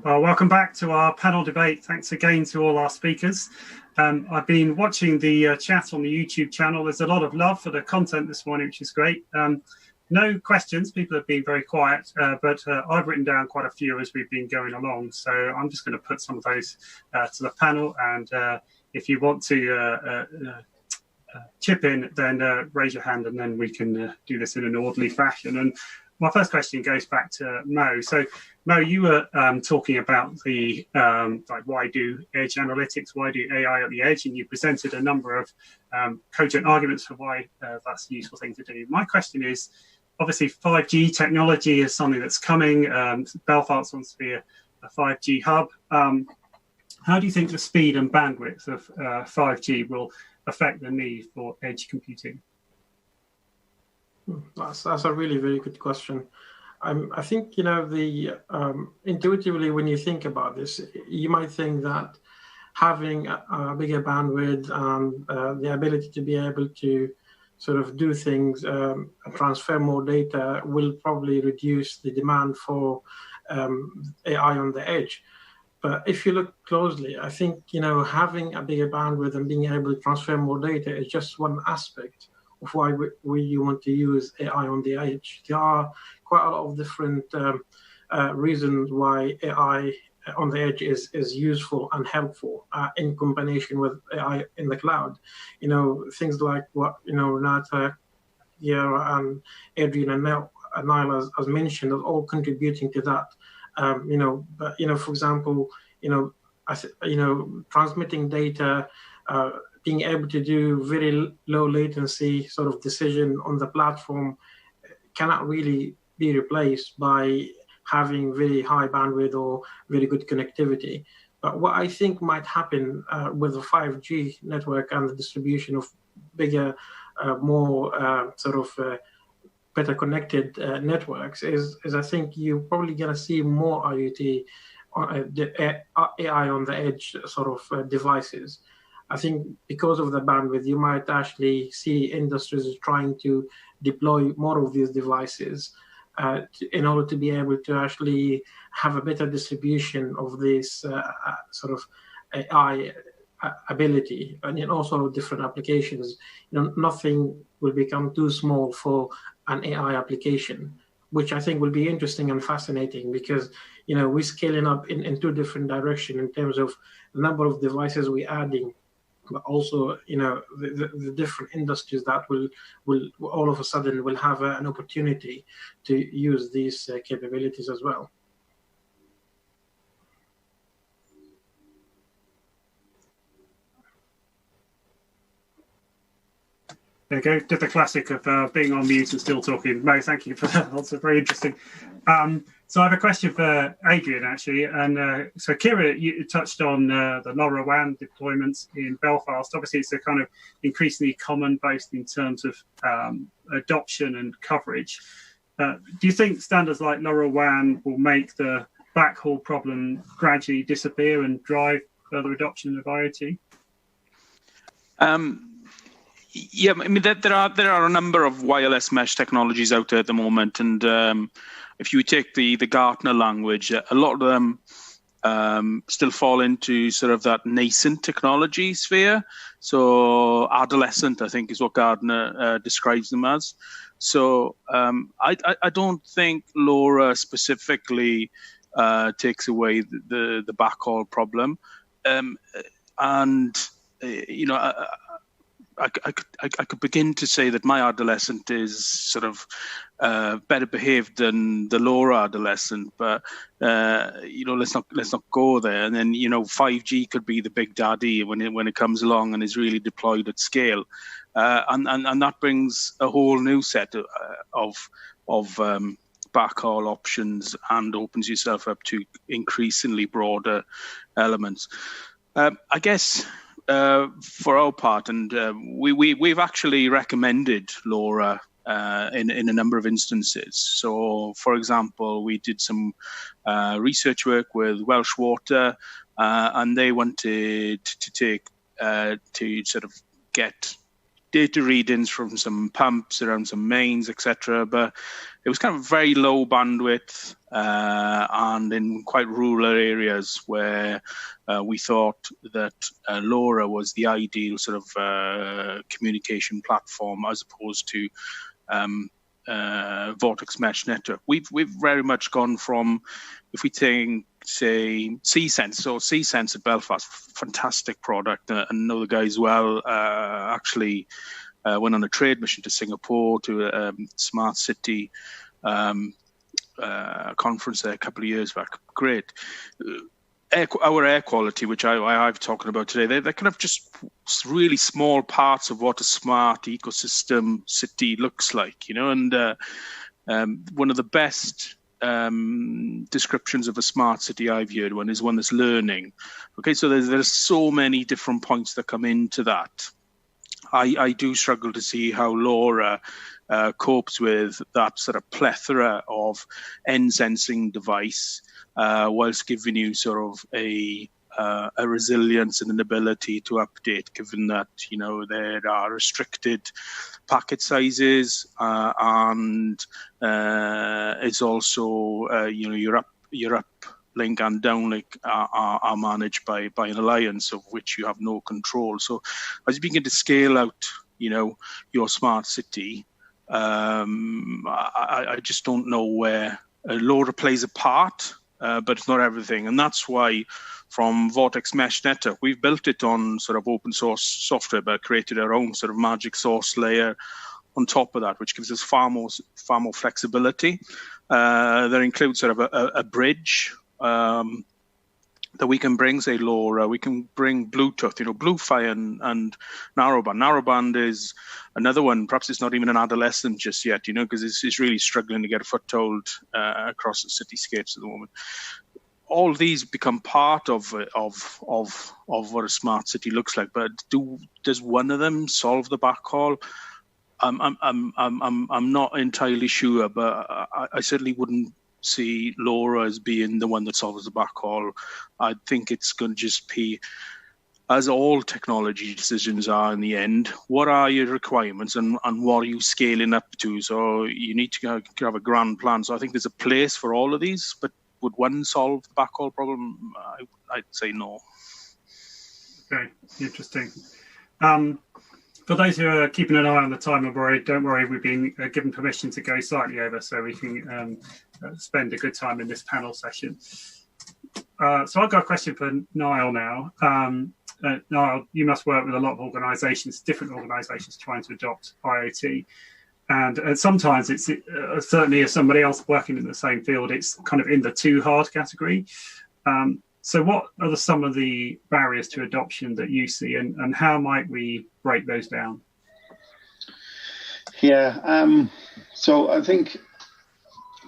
Well, welcome back to our panel debate. Thanks again to all our speakers. I've been watching the chat on the YouTube channel. There's a lot of love for the content this morning, which is great. No questions. People have been very quiet, but I've written down quite a few as we've been going along. So I'm just going to put some of those to the panel. And if you want to chip in, then raise your hand and then we can do this in an orderly fashion. And my first question goes back to Mo. So, Mo, you were talking about the like why do edge analytics, why do AI at the edge, and you presented a number of cogent arguments for why that's a useful thing to do. My question is, obviously, 5G technology is something that's coming. Belfast wants to be a 5G hub. How do you think the speed and bandwidth of 5G will affect the need for edge computing? That's a really very good question. I think intuitively when you think about this, you might think that having a bigger bandwidth and the ability to be able to sort of do things, transfer more data, will probably reduce the demand for AI on the edge. But if you look closely, I think having a bigger bandwidth and being able to transfer more data is just one aspect of why you want to use AI on the edge. There are quite a lot of different reasons why AI on the edge is useful and helpful in combination with AI in the cloud. Things like what Renata, Yara, and Adrian and Niall has mentioned are all contributing to that. But for example, transmitting data. Being able to do very low latency sort of decision on the platform cannot really be replaced by having very high bandwidth or very good connectivity. But what I think might happen with the 5G network and the distribution of bigger, more better connected networks is I think you're probably going to see more IoT, AI on the edge sort of devices. I think because of the bandwidth, you might actually see industries trying to deploy more of these devices in order to be able to actually have a better distribution of this sort of AI ability, and in all sort of different applications. Nothing will become too small for an AI application, which I think will be interesting and fascinating because we're scaling up in two different directions in terms of the number of devices we're adding, but also the different industries that will all of a sudden will have an opportunity to use these capabilities as well. There you go. Did the classic of being on mute and still talking. Mo, thank you for that. That's very interesting. So I have a question for Adrian, actually. And so Kira, you touched on the LoRaWAN deployments in Belfast. Obviously, it's a kind of increasingly common, both in terms of adoption and coverage. Do you think standards like LoRaWAN will make the backhaul problem gradually disappear and drive further adoption of IoT? Yeah, I mean there are a number of wireless mesh technologies out there at the moment, and if you take the Gartner language, a lot of them still fall into sort of that nascent technology sphere. So adolescent, I think, is what Gartner describes them as. So I don't think LoRa specifically takes away the backhaul problem, and I could begin to say that my adolescent is sort of better behaved than the LoRa adolescent, but let's not go there. And then 5G could be the big daddy when it comes along and is really deployed at scale, and that brings a whole new set of backhaul options and opens yourself up to increasingly broader elements. I guess. For our part, and we've actually recommended LoRa in a number of instances. So, for example, we did some research work with Welsh Water, and they wanted to sort of get data readings from some pumps around some mains, etc. But it was kind of very low bandwidth and in quite rural areas where we thought that LoRa was the ideal sort of communication platform as opposed to Vortex Mesh Network. We've very much gone from, if we think, say, C-Sense. So C-Sense at Belfast, fantastic product. And know the guys well. Actually went on a trade mission to Singapore to a smart city conference there a couple of years back. Great. Our air quality, which I've talked about today, they're kind of just really small parts of what a smart ecosystem city looks like, you know. And one of the best descriptions of a smart city I've heard is one that's learning. Okay, so there's so many different points that come into that. I do struggle to see how LoRa copes with that sort of plethora of end sensing device, whilst giving you sort of a resilience and an ability to update, given that, you know, there are restricted packet sizes and it's also you know, your uplink and downlink are managed by an alliance of which you have no control. So as you begin to scale out, you know, your smart city, I just don't know where LoRa plays a part, but it's not everything. And that's why from Vortex Mesh Network, we've built it on sort of open source software, but created our own sort of magic source layer on top of that, which gives us far more flexibility. That includes sort of a bridge that we can bring, say, LoRa. We can bring Bluetooth, you know, Bluetooth and narrowband. Narrowband is another one. Perhaps it's not even an adolescent just yet, you know, because it's really struggling to get a foothold across the cityscapes at the moment. All these become part of what a smart city looks like. But does one of them solve the backhaul? I'm not entirely sure, but I certainly wouldn't see LoRa as being the one that solves the backhaul. I think it's going to just be, as all technology decisions are in the end, what are your requirements and what are you scaling up to? So you need to have a grand plan. So I think there's a place for all of these, but would one solve the backhaul problem? I'd say no. Okay, interesting. For those who are keeping an eye on the timer, don't worry, we've been given permission to go slightly over so we can spend a good time in this panel session. So I've got a question for Niall now. Niall, you must work with a lot of organisations, different organisations trying to adopt IoT. And sometimes it's certainly as somebody else working in the same field, it's kind of in the too hard category. So what are some of the barriers to adoption that you see, and how might we break those down? Yeah, so I think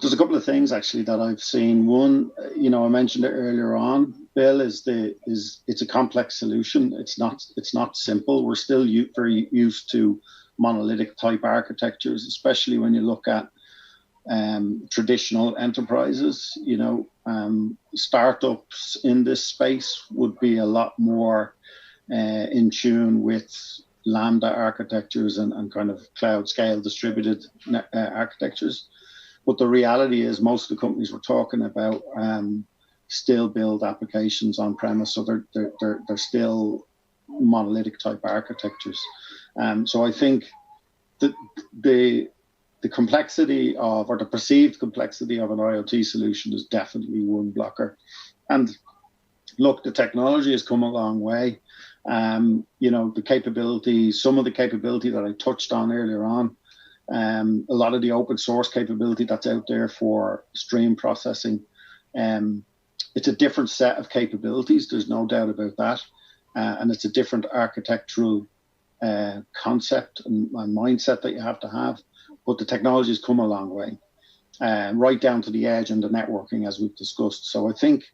there's a couple of things actually that I've seen. One, you know, I mentioned it earlier on, Bill, it's a complex solution. It's not simple. We're still very used to monolithic type architectures, especially when you look at traditional enterprises. You know, startups in this space would be a lot more in tune with Lambda architectures and kind of cloud scale distributed architectures. But the reality is most of the companies we're talking about still build applications on premise, so they're still monolithic type architectures. So I think that the complexity of, or the perceived complexity of an IoT solution is definitely one blocker. And look, the technology has come a long way. You know, the capability, some of the capability that I touched on earlier on, a lot of the open source capability that's out there for stream processing, it's a different set of capabilities. There's no doubt about that. And it's a different architectural concept and mindset that you have to have. But the technology has come a long way, right down to the edge and the networking, as we've discussed. So I think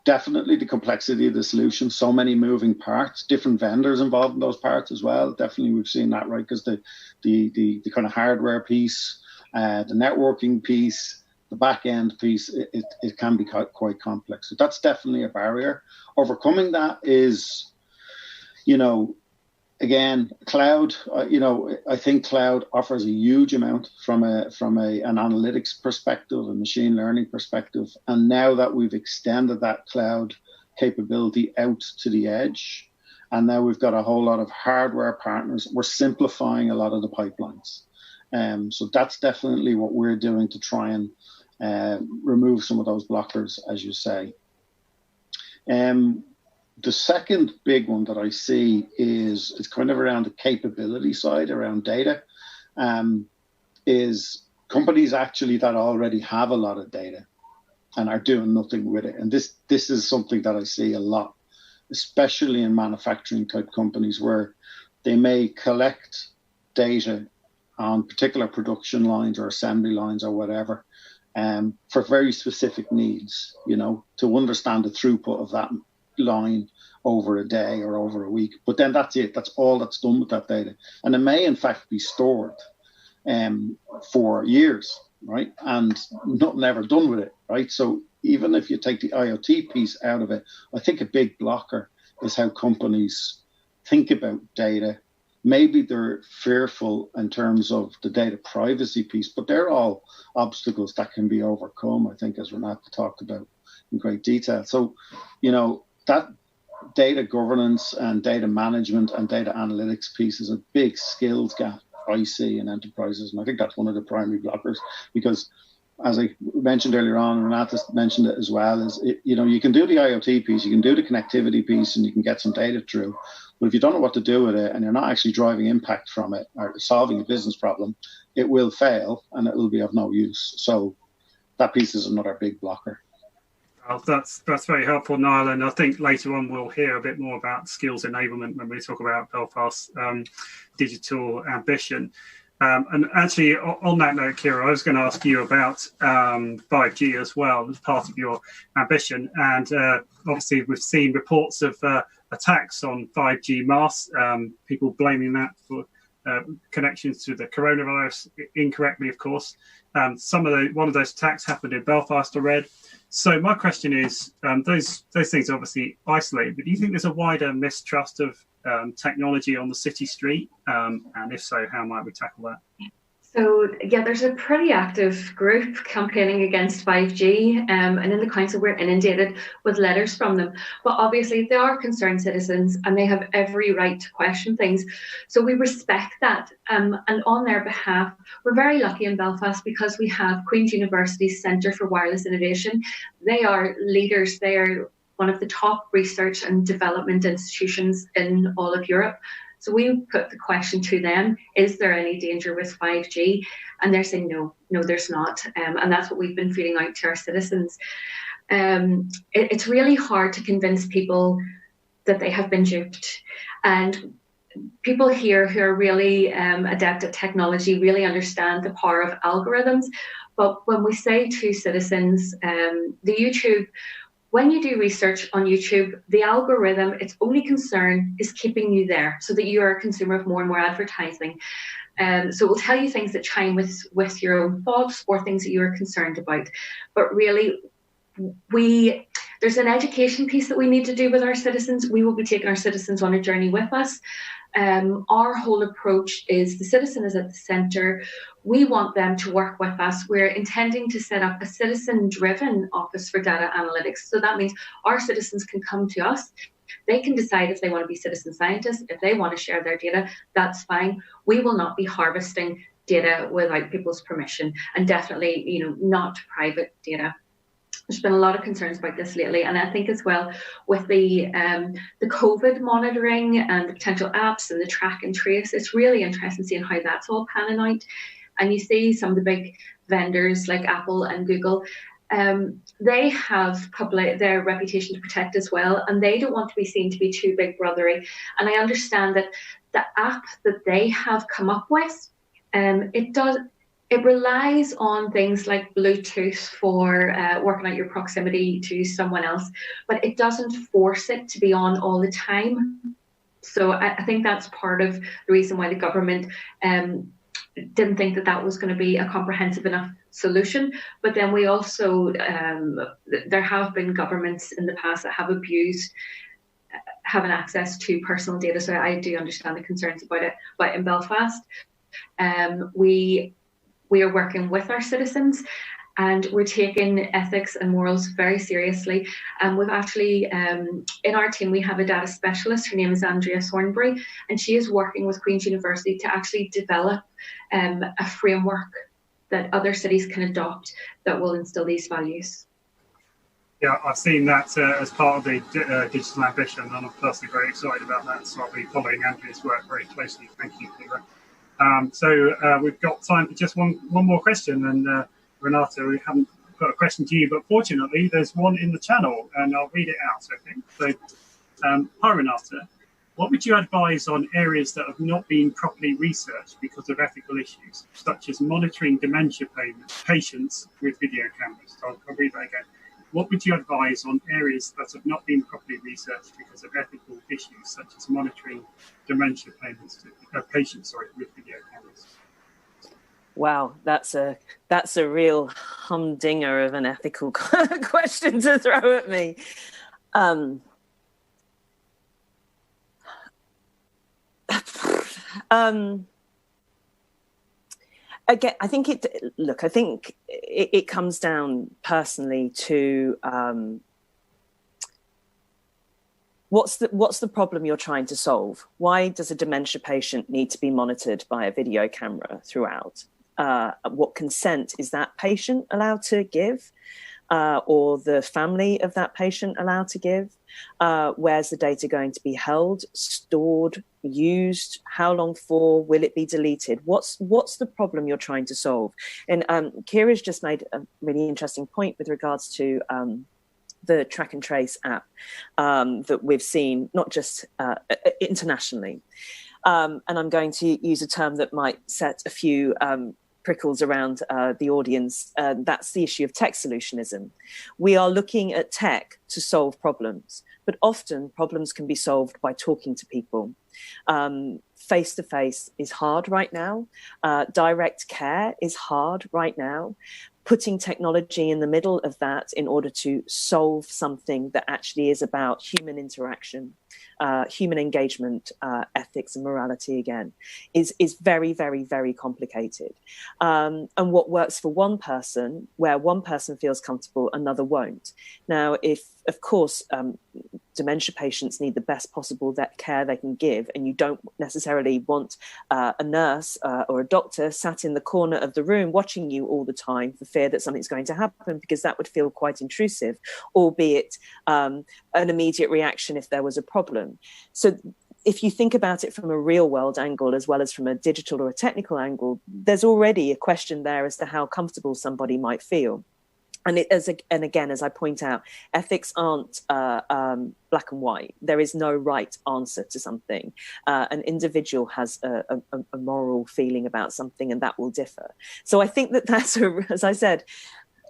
definitely the complexity of the solution, so many moving parts, different vendors involved in those parts as well. Definitely we've seen that, right? Because the kind of hardware piece, the networking piece, the back end piece, it can be quite complex. So that's definitely a barrier. Overcoming that is, you know, again, cloud, I think cloud offers a huge amount from an analytics perspective, a machine learning perspective. And now that we've extended that cloud capability out to the edge, and now we've got a whole lot of hardware partners, we're simplifying a lot of the pipelines. So that's definitely what we're doing to try and remove some of those blockers, as you say. The second big one that I see is kind of around the capability side, around data, is companies actually that already have a lot of data and are doing nothing with it. And this is something that I see a lot, especially in manufacturing type companies, where they may collect data on particular production lines or assembly lines or whatever, for very specific needs, to understand the throughput of that line over a day or over a week. But then that's it. That's all that's done with that data. And it may, in fact, be stored for years, right? And nothing ever done with it, right? So even if you take the IoT piece out of it, I think a big blocker is how companies think about data. Maybe they're fearful in terms of the data privacy piece, but they're all obstacles that can be overcome, I think, as Renata talked about in great detail. So, that data governance and data management and data analytics piece is a big skills gap I see in enterprises. And I think that's one of the primary blockers, because as I mentioned earlier on, Renata mentioned it as well, is you can do the IoT piece, you can do the connectivity piece, and you can get some data through. But if you don't know what to do with it and you're not actually driving impact from it or solving a business problem, it will fail and it will be of no use. So that piece is another big blocker. Well, that's very helpful, Niall, and I think later on we'll hear a bit more about skills enablement when we talk about Belfast's digital ambition. And actually, on that note, Kira, I was going to ask you about 5G as well as part of your ambition. And obviously, we've seen reports of attacks on 5G masts, people blaming that for connections to the coronavirus incorrectly, of course. One of those attacks happened in Belfast, I read. So my question is, those things are obviously isolated, but do you think there's a wider mistrust of technology on the city street? And if so, how might we tackle that? So, yeah, there's a pretty active group campaigning against 5G, and in the council we're inundated with letters from them. But obviously they are concerned citizens and they have every right to question things. So we respect that. And on their behalf, we're very lucky in Belfast because we have Queen's University's Centre for Wireless Innovation. They are leaders. They are one of the top research and development institutions in all of Europe. So we put the question to them, is there any danger with 5G? And they're saying, no, there's not. And that's what we've been feeding out to our citizens. It's really hard to convince people that they have been duped. And people here who are really adept at technology really understand the power of algorithms. But when we say to citizens, the YouTube, when you do research on YouTube, the algorithm, its only concern is keeping you there so that you are a consumer of more and more advertising. So it will tell you things that chime with your own thoughts or things that you are concerned about. But really, there's an education piece that we need to do with our citizens. We will be taking our citizens on a journey with us. Our whole approach is the citizen is at the centre. We want them to work with us. We're intending to set up a citizen-driven office for data analytics. So that means our citizens can come to us. They can decide if they want to be citizen scientists, if they want to share their data, that's fine. We will not be harvesting data without people's permission, and definitely, not private data. There's been a lot of concerns about this lately, and I think as well with the COVID monitoring and the potential apps and the track and trace, it's really interesting seeing how that's all panning out. And you see some of the big vendors like Apple and Google, they have their reputation to protect as well, and they don't want to be seen to be too big brothery. And I understand that the app that they have come up with, it relies on things like Bluetooth for working out your proximity to someone else, but it doesn't force it to be on all the time. So I think that's part of the reason why the government didn't think that was going to be a comprehensive enough solution. But then we also, there have been governments in the past that have abused having access to personal data. So I do understand the concerns about it. But in Belfast, we are working with our citizens, and we're taking ethics and morals very seriously. We've actually, in our team, we have a data specialist. Her name is Andrea Thornbury, and she is working with Queen's University to actually develop a framework that other cities can adopt that will instill these values. Yeah, I've seen that as part of the digital ambition, and I'm personally very excited about that. So I'll be following Andrea's work very closely. Thank you, Kira. So we've got time for just one more question, and Renata, we haven't got a question to you, but fortunately there's one in the channel, and I'll read it out. Okay. So, hi Renata, what would you advise on areas that have not been properly researched because of ethical issues, such as monitoring dementia patients with video cameras? So I'll read that again. What would you advise on areas that have not been properly researched because of ethical issues, such as monitoring dementia patients with video cameras? Wow, that's a real humdinger of an ethical question to throw at me. Again, I think it comes down personally to what's the problem you're trying to solve? Why does a dementia patient need to be monitored by a video camera throughout? What consent is that patient allowed to give, or the family of that patient allowed to give? Where's the data going to be held, stored, used? How long for? Will it be deleted? What's the problem you're trying to solve? And Kira's just made a really interesting point with regards to the track and trace app that we've seen, not just internationally. And I'm going to use a term that might set a few prickles around the audience. That's the issue of tech solutionism. We are looking at tech to solve problems, but often problems can be solved by talking to people. Face-to-face is hard right now. Direct care is hard right now. Putting technology in the middle of that in order to solve something that actually is about human interaction, human engagement, ethics and morality again, is very, very, very complicated. And what works for one person, where one person feels comfortable, another won't. Now, if, of course, dementia patients need the best possible care they can give, and you don't necessarily want a nurse or a doctor sat in the corner of the room watching you all the time for fear that something's going to happen, because that would feel quite intrusive, albeit an immediate reaction if there was a problem. So if you think about it from a real world angle as well as from a digital or a technical angle, there's already a question there as to how comfortable somebody might feel. And again, as I point out, ethics aren't black and white. There is no right answer to something. An individual has a moral feeling about something, and that will differ. So I think that's, as I said,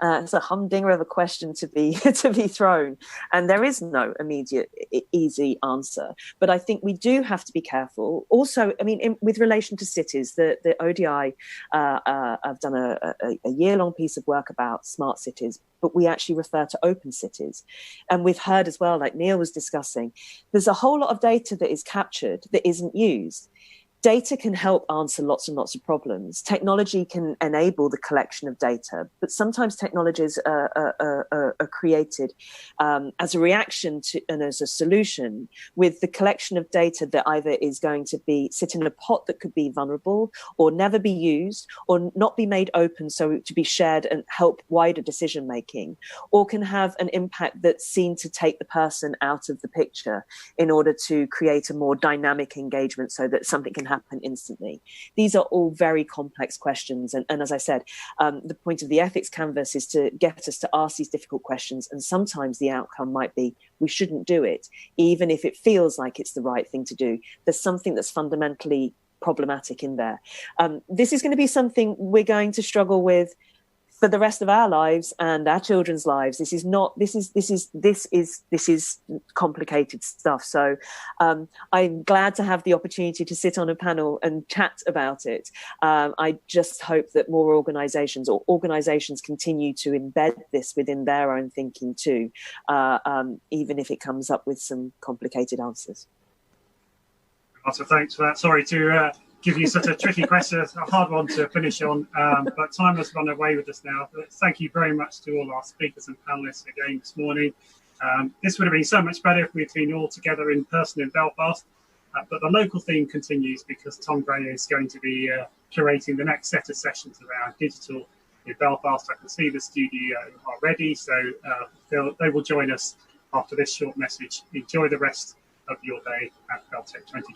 it's a humdinger of a question to be thrown, and there is no immediate easy answer. But I think we do have to be careful. Also, I mean, with relation to cities, the ODI have done a year-long piece of work about smart cities, but we actually refer to open cities. And we've heard as well, like Neil was discussing, there's a whole lot of data that is captured that isn't used. Data can help answer lots and lots of problems. Technology can enable the collection of data, but sometimes technologies are created as a reaction to and as a solution with the collection of data that either is going to sit in a pot that could be vulnerable or never be used or not be made open so to be shared and help wider decision making, or can have an impact that's seen to take the person out of the picture in order to create a more dynamic engagement so that something can happen instantly. These are all very complex questions. And as I said, the point of the ethics canvas is to get us to ask these difficult questions. And sometimes the outcome might be, we shouldn't do it, even if it feels like it's the right thing to do. There's something that's fundamentally problematic in there. This is going to be something we're going to struggle with for the rest of our lives and our children's lives. This is complicated stuff. So I'm glad to have the opportunity to sit on a panel and chat about it. I just hope that more organizations continue to embed this within their own thinking too, even if it comes up with some complicated answers. So thanks for that. Sorry to give you such a tricky question, a hard one to finish on, but time has run away with us now. But thank you very much to all our speakers and panelists again this morning. This would have been so much better if we'd been all together in person in Belfast, but the local theme continues because Tom Gray is going to be curating the next set of sessions around digital in Belfast. I can see the studio already, so they will join us after this short message. Enjoy the rest of your day at Beltech 2020.